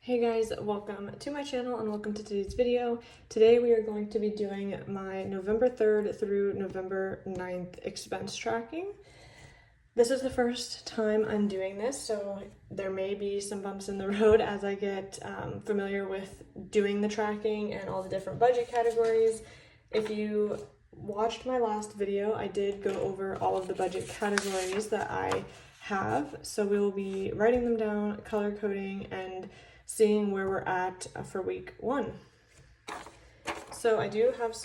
Hey guys, welcome to my channel and welcome to today's video. Today we are going to be doing my November 3rd through November 9th expense tracking. This is the first time I'm doing this, so there may be some bumps in the road as I get familiar with doing the tracking and all the different budget categories. If you watched my last video, I did go over all of the budget categories that I have, so we will be writing them down, color coding, and seeing where we're at for week 1. So I do have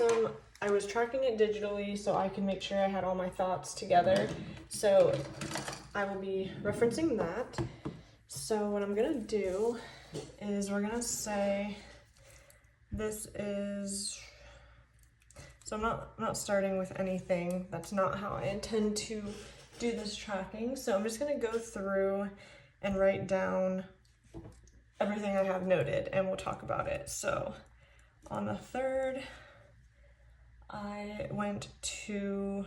I was tracking it digitally so I can make sure I had all my thoughts together. So I will be referencing that. So what I'm gonna do is we're gonna say this is, so I'm not starting with anything. That's not how I intend to do this tracking. So I'm just gonna go through and write down everything I have noted and we'll talk about it. So on the 3rd, I went to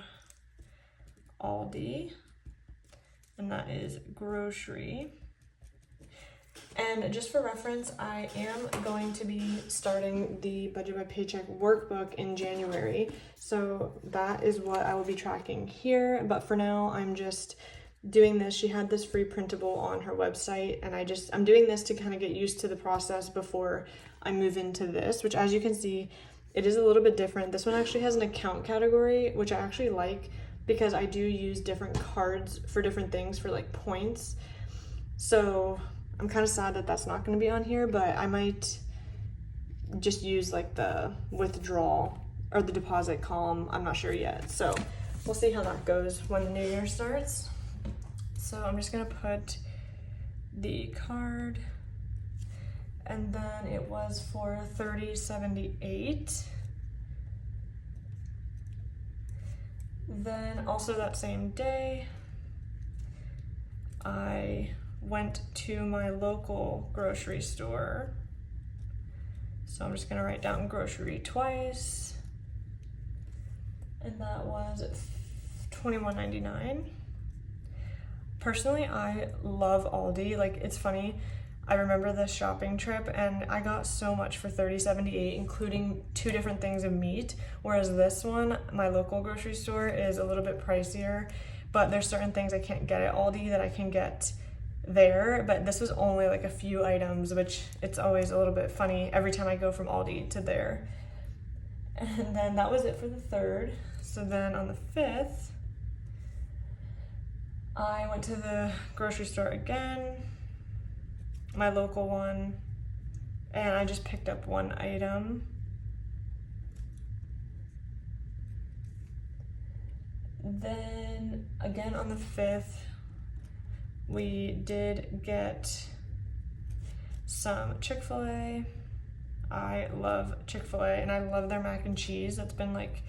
Aldi, and that is grocery. And just for reference, I am going to be starting the Budget by Paycheck workbook in January. So that is what I will be tracking here. But for now, I'm just doing this. She had this free printable on her website, and I'm doing this to kind of get used to the process before I move into this, which, as you can see, it is a little bit different. This one actually has an account category, which I actually like because I do use different cards for different things for like points. So I'm kind of sad that that's not going to be on here, but I might just use like the withdrawal or the deposit column. I'm not sure yet. So we'll see how that goes when the new year starts. So I'm just gonna put the card, and then it was for $30.78. Then also that same day, I went to my local grocery store. So I'm just gonna write down grocery twice, and that was $21.99. Personally, I love Aldi. Like, it's funny, I remember this shopping trip and I got so much for $30.78, including 2 different things of meat, whereas this one, my local grocery store, is a little bit pricier, but there's certain things I can't get at Aldi that I can get there. But this was only like a few items, which it's always a little bit funny every time I go from Aldi to there. And then that was it for the 3rd. So then on the 5th, I went to the grocery store again, my local one, and I just picked up 1 item. Then again on the 5th, we did get some Chick-fil-A. I love Chick-fil-A and I love their mac and cheese. That's been like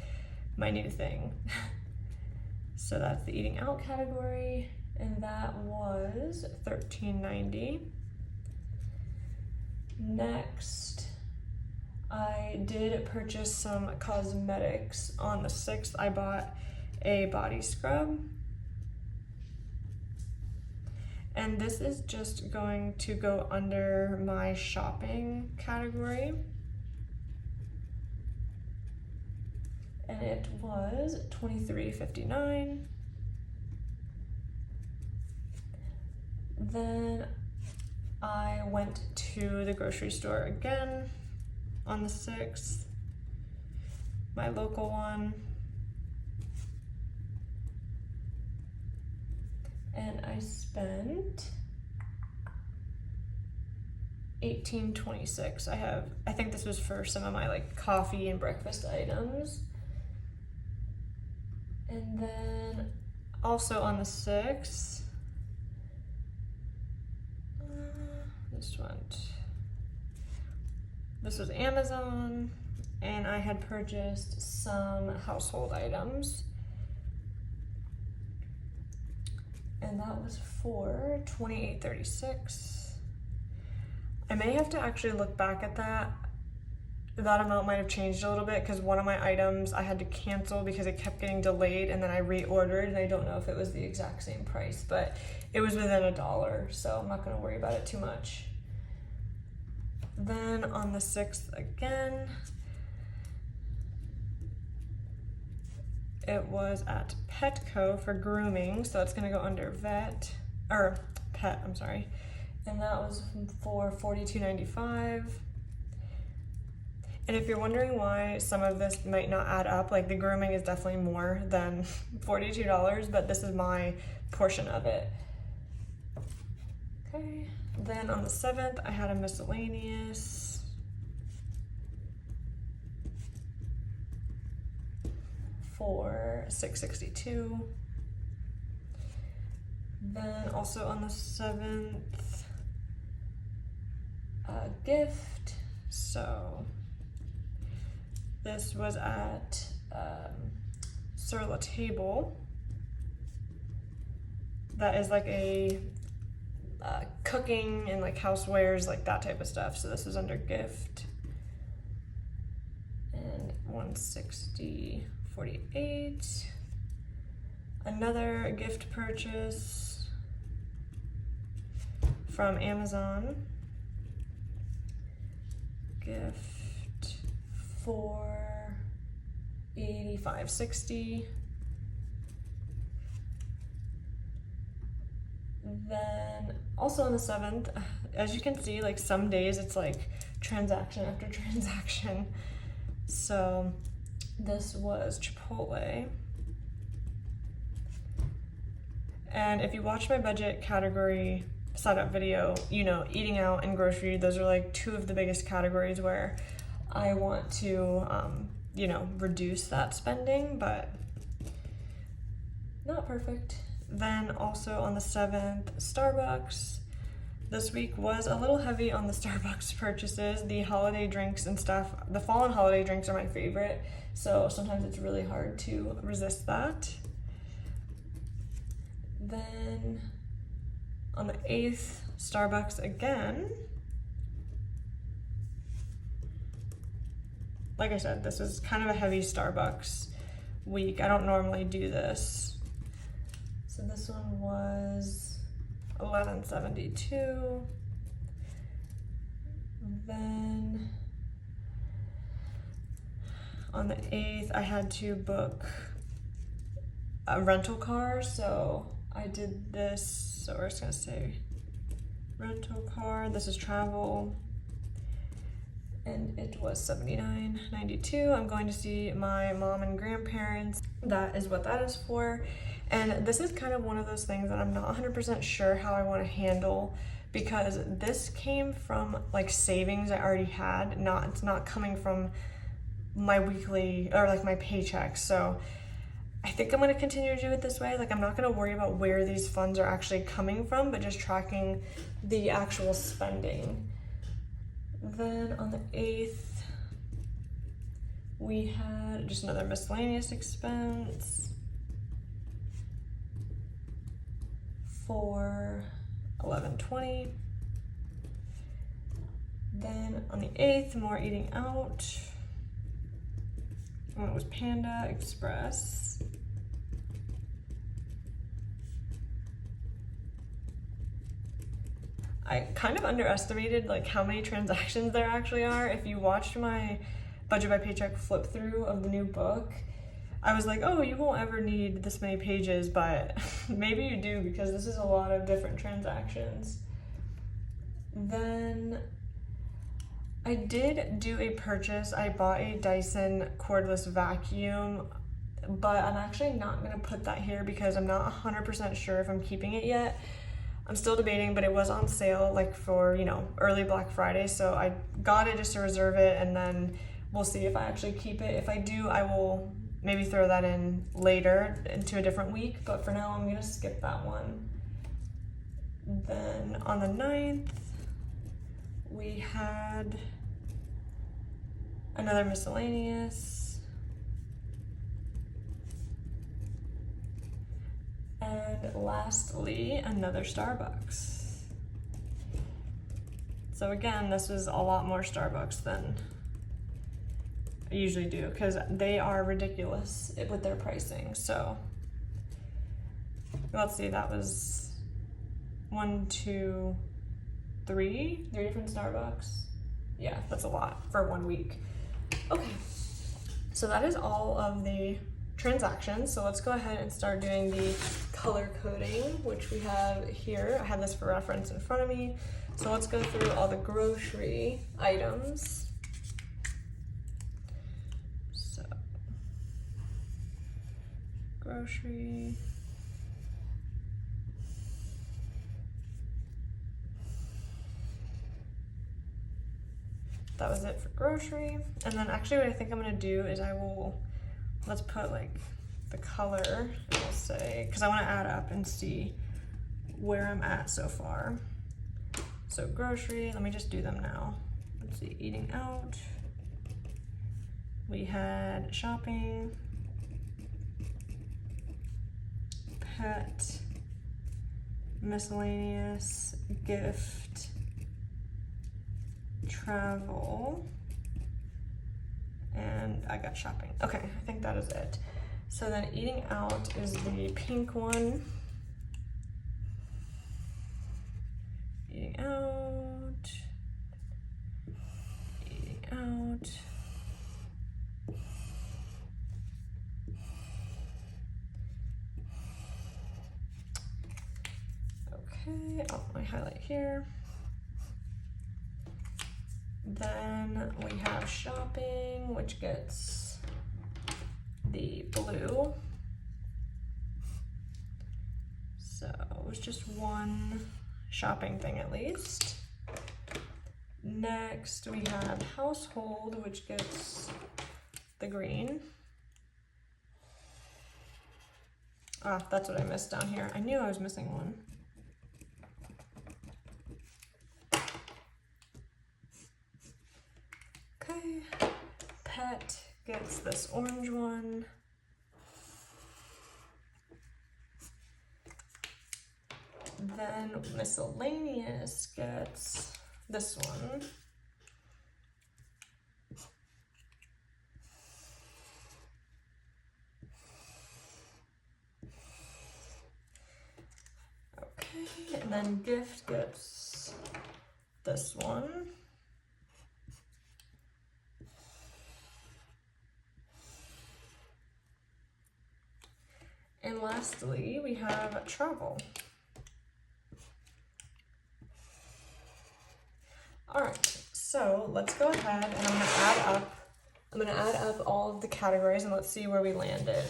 my new thing. So that's the eating out category, and that was $13.90. Next, I did purchase some cosmetics. On the 6th, I bought a body scrub. And this is just going to go under my shopping category. And it was $23.59. Then I went to the grocery store again on the 6th, my local one, and I spent $18.26. I think this was for some of my like coffee and breakfast items. And then also on the 6th, this was Amazon, and I had purchased some household items. And that was for $28.36. I may have to actually look back at that. That amount might have changed a little bit because one of my items I had to cancel because it kept getting delayed, and then I reordered, and I don't know if it was the exact same price, but it was within $1, so I'm not going to worry about it too much. Then on the 6th again, it was at Petco for grooming, so that's gonna go under vet, or pet, I'm sorry. And that was for $42.95. And if you're wondering why some of this might not add up, like the grooming is definitely more than $42, but this is my portion of it. Okay, then on the 7th, I had a miscellaneous for $6.62. Then also on the 7th, a gift. So this was at Sur La Table. That is like a cooking and like housewares, like that type of stuff. So this is under gift. And $160.48. Another gift purchase from Amazon. Gift for $85.60. Then also on the 7th, as you can see, like some days it's like transaction after transaction. So this was Chipotle. And if you watch my budget category setup video, you know, eating out and grocery, those are like two of the biggest categories where I want to, you know, reduce that spending, but not perfect. Then also on the 7th, Starbucks. This week was a little heavy on the Starbucks purchases. The holiday drinks and stuff, the fall and holiday drinks are my favorite, so sometimes it's really hard to resist that. Then on the 8th, Starbucks again. Like I said, this is kind of a heavy Starbucks week. I don't normally do this. So this one was $11.72. Then on the 8th, I had to book a rental car, so I did this. So we're just gonna say rental car. This is travel, and it was $79.92. I'm going to see my mom and grandparents. That is what that is for. And this is kind of one of those things that I'm not 100% sure how I want to handle, because this came from like savings I already had. It's not coming from my weekly or like my paycheck. So I think I'm going to continue to do it this way. Like I'm not going to worry about where these funds are actually coming from, but just tracking the actual spending. Then on the 8th, we had just another miscellaneous expense for $11.20. Then on the 8th, more eating out. And it was Panda Express. I kind of underestimated like how many transactions there actually are. If you watched my budget by paycheck flip through of the new book, I was like, oh, you won't ever need this many pages, but maybe you do, because this is a lot of different transactions. Then I did do a purchase. I bought a Dyson cordless vacuum, but I'm actually not gonna put that here because I'm not 100% sure if I'm keeping it yet. I'm still debating, but it was on sale like for, you know, early Black Friday, so I got it just to reserve it, and then we'll see if I actually keep it. If I do, I will maybe throw that in later into a different week, but for now I'm gonna skip that one. Then on the 9th, we had another miscellaneous, and lastly, another Starbucks. So again, this was a lot more Starbucks than I usually do, because they are ridiculous with their pricing. So let's see, that was 1, 2, 3 different Starbucks. yeah, that's a lot for 1 week. Okay, so that is all of the transactions. So let's go ahead and start doing the color coding, which we have here. I have this for reference in front of me. So let's go through all the grocery items. So, grocery. That was it for grocery. And then actually what I think I'm gonna do is let's put like the color, I'll say, because I wanna add up and see where I'm at so far. So grocery, let me just do them now. Let's see, eating out. We had shopping, pet, miscellaneous, gift, travel, and I got shopping. Okay, I think that is it. So then eating out is the pink one. Eating out, eating out. Okay, let me highlight here. Then we have shopping, which gets the blue. So it was just one shopping thing at least. Next we have household, which gets the green. Ah, that's what I missed down here. I knew I was missing one. Okay, pet gets this orange one. Then miscellaneous gets this one. Okay, and then gift gets this one. And lastly, we have travel. All right, so let's go ahead and I'm gonna add up all of the categories and let's see where we landed.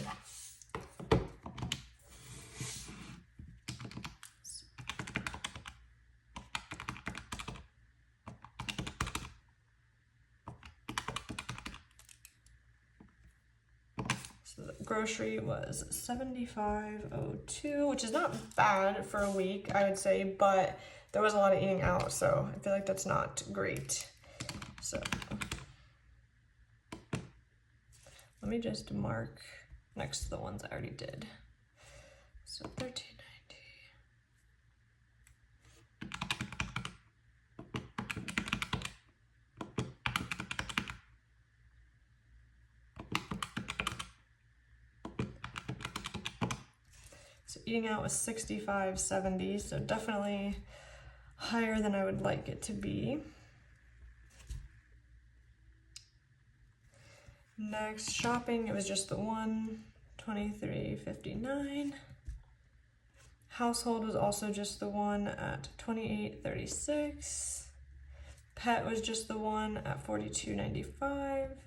So the grocery was $75.02, which is not bad for a week, I would say, but there was a lot of eating out, so I feel like that's not great. So let me just mark next to the ones I already did. So $13.90. So eating out was $65.70, so definitely higher than I would like it to be. Next, shopping, it was just the one, $23.59. Household was also just the one at $28.36. Pet was just the one at $42.95.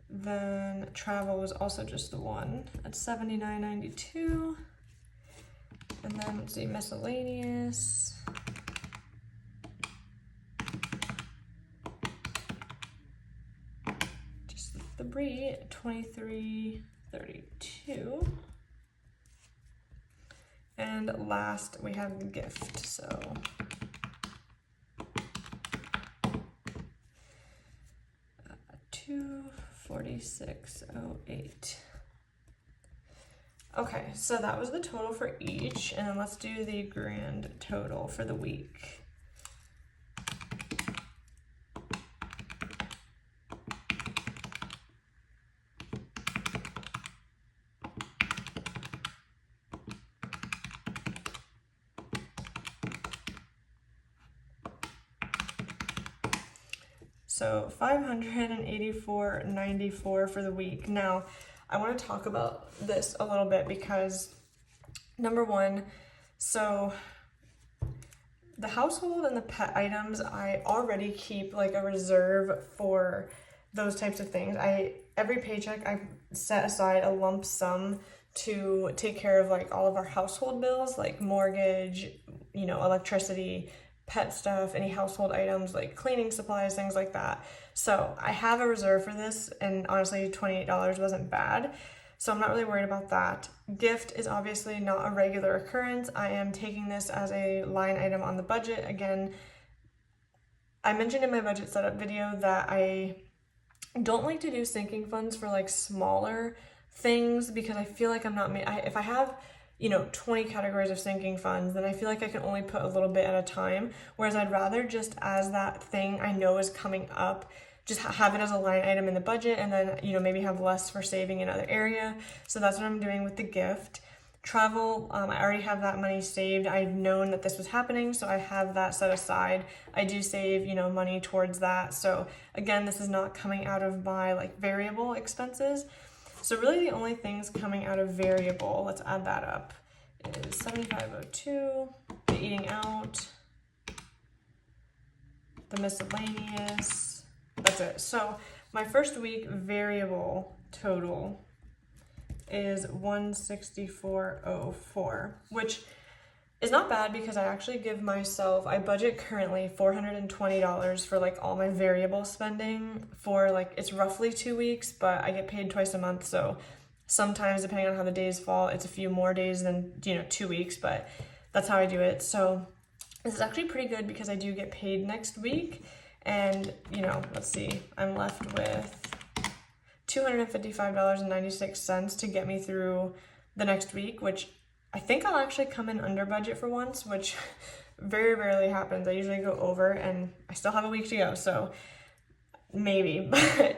Then travel was also just the one at $79.92. And then let's see, miscellaneous. Just the brie at $23.32. And last we have the gift, so $246.08. Okay, so that was the total for each, and then let's do the grand total for the week. So $584.94 for the week. Now, I want to talk about this a little bit because number one, so the household and the pet items, I already keep like a reserve for those types of things. Every paycheck I set aside a lump sum to take care of like all of our household bills, like mortgage, you know, electricity, pet stuff, any household items like cleaning supplies, things like that. So I have a reserve for this, and honestly $28 wasn't bad. So I'm not really worried about that. Gift is obviously not a regular occurrence. I am taking this as a line item on the budget. Again, I mentioned in my budget setup video that I don't like to do sinking funds for like smaller things because I feel like I'm not if I have, you know, 20 categories of sinking funds, then I feel like I can only put a little bit at a time, whereas I'd rather just as that thing I know is coming up, just have it as a line item in the budget, and then, you know, maybe have less for saving in other area. So that's what I'm doing with the gift. Travel, I already have that money saved. I've known that this was happening, so I have that set aside. I do save, you know, money towards that. So again, this is not coming out of my like variable expenses. So really the only things coming out of variable, let's add that up, is $75.02, the eating out, the miscellaneous, that's it. So my first week variable total is $164.04, which is not bad because I actually give myself, I budget currently $420 for like all my variable spending for like, it's roughly 2 weeks, but I get paid twice a month. So sometimes depending on how the days fall, it's a few more days than, you know, 2 weeks, but that's how I do it. So this is actually pretty good because I do get paid next week. And, you know, let's see, I'm left with $255.96 to get me through the next week, which I think I'll actually come in under budget for once, which very rarely happens. I usually go over, and I still have a week to go, so maybe. But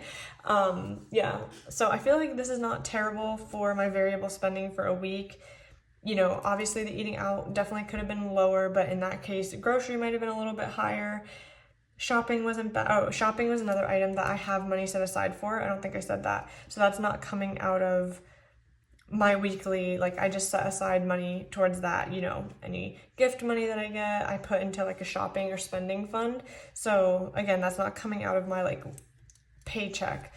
yeah, so I feel like this is not terrible for my variable spending for a week. You know, obviously the eating out definitely could have been lower, but in that case, grocery might have been a little bit higher. Shopping wasn't bad. Oh, shopping was another item that I have money set aside for. I don't think I said that. So that's not coming out of my weekly, like I just set aside money towards that, you know, any gift money that I get, I put into like a shopping or spending fund. So again, that's not coming out of my like paycheck.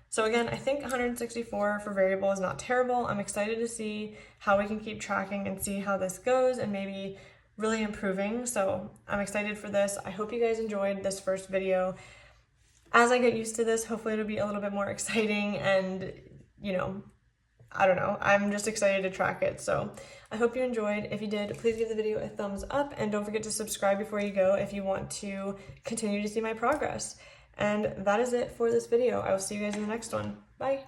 So again, I think 164 for variable is not terrible. I'm excited to see how we can keep tracking and see how this goes and maybe really improving. So I'm excited for this. I hope you guys enjoyed this first video. As I get used to this, hopefully it'll be a little bit more exciting and, you know, I don't know, I'm just excited to track it. So I hope you enjoyed. If you did, please give the video a thumbs up and don't forget to subscribe before you go if you want to continue to see my progress. And that is it for this video. I will see you guys in the next one. Bye.